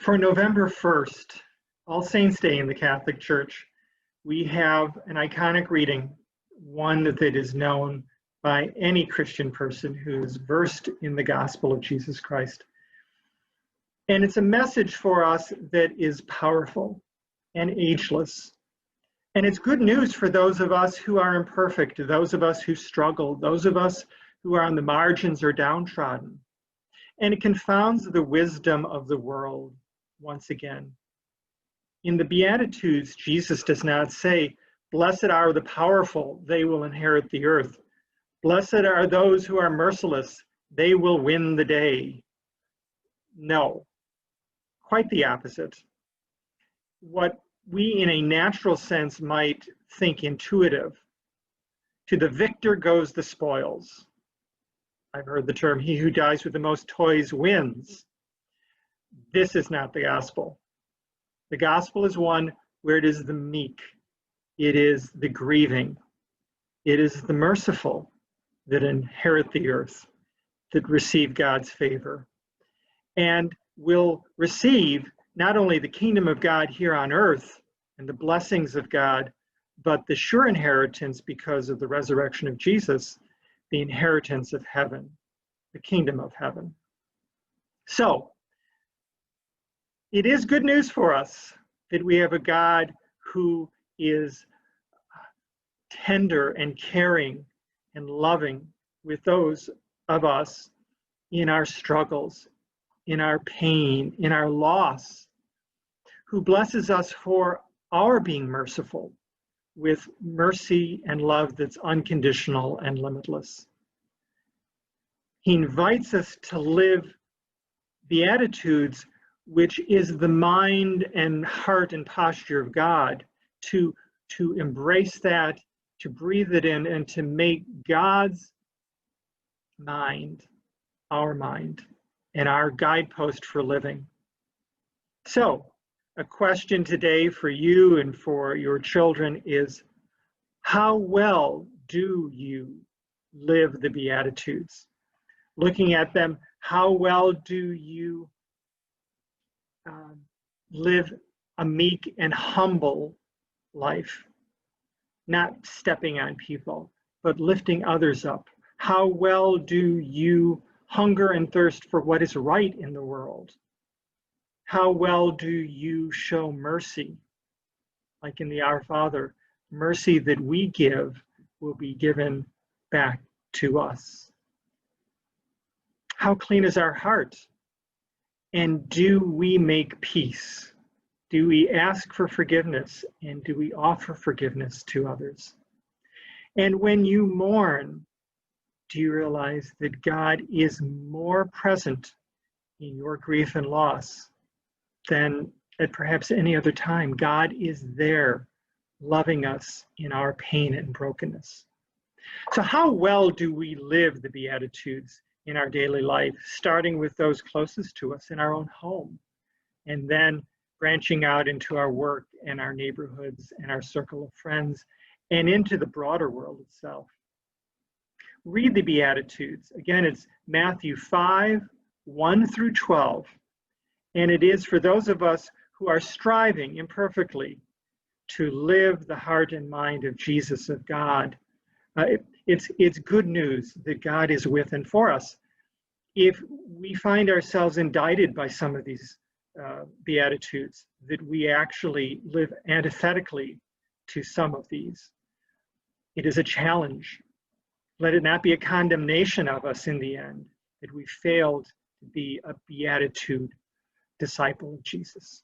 For November 1st, All Saints' Day in the Catholic Church, we have an iconic reading, one that is known by any Christian person who is versed in the gospel of Jesus Christ. And it's a message for us that is powerful and ageless. And it's good news for those of us who are imperfect, those of us who struggle, those of us who are on the margins or downtrodden. And it confounds the wisdom of the world once again. In the Beatitudes, Jesus does not say, "Blessed are the powerful, they will inherit the earth. Blessed are those who are merciless, they will win the day." No, quite the opposite. What we in a natural sense might think intuitive, to the victor goes the spoils. I've heard the term, he who dies with the most toys wins. This is not the gospel. The gospel is one where it is the meek, it is the grieving, it is the merciful that inherit the earth, that receive God's favor, and will receive not only the kingdom of God here on earth and the blessings of God, but the sure inheritance because of the resurrection of Jesus, the inheritance of heaven, the kingdom of heaven. So, it is good news for us that we have a God who is tender and caring and loving with those of us in our struggles, in our pain, in our loss, who blesses us for our being merciful with mercy and love that's unconditional and limitless. He invites us to live Beatitudes, which is the mind and heart and posture of God, to embrace that, to breathe it in, and to make God's mind our mind and our guidepost for living. So, a question today for you and for your children is, how well do you live the Beatitudes? Looking at them, how well do you live a meek and humble life, not stepping on people, but lifting others up? How well do you hunger and thirst for what is right in the world? How well do you show mercy? Like in the Our Father, mercy that we give will be given back to us. How clean is our heart? And do we make peace? Do we ask for forgiveness? And do we offer forgiveness to others? And when you mourn, do you realize that God is more present in your grief and loss than at perhaps any other time? God is there, loving us in our pain and brokenness. So how well do we live the Beatitudes in our daily life, starting with those closest to us in our own home, and then branching out into our work and our neighborhoods and our circle of friends, and into the broader world itself? Read the Beatitudes. Again, it's Matthew 5, 1 through 12. And it is for those of us who are striving imperfectly to live the heart and mind of Jesus, of God. It's good news that God is with and for us. If we find ourselves indicted by some of these Beatitudes, that we actually live antithetically to some of these, it is a challenge. Let it not be a condemnation of us in the end, that we failed to be a Beatitude disciple of Jesus.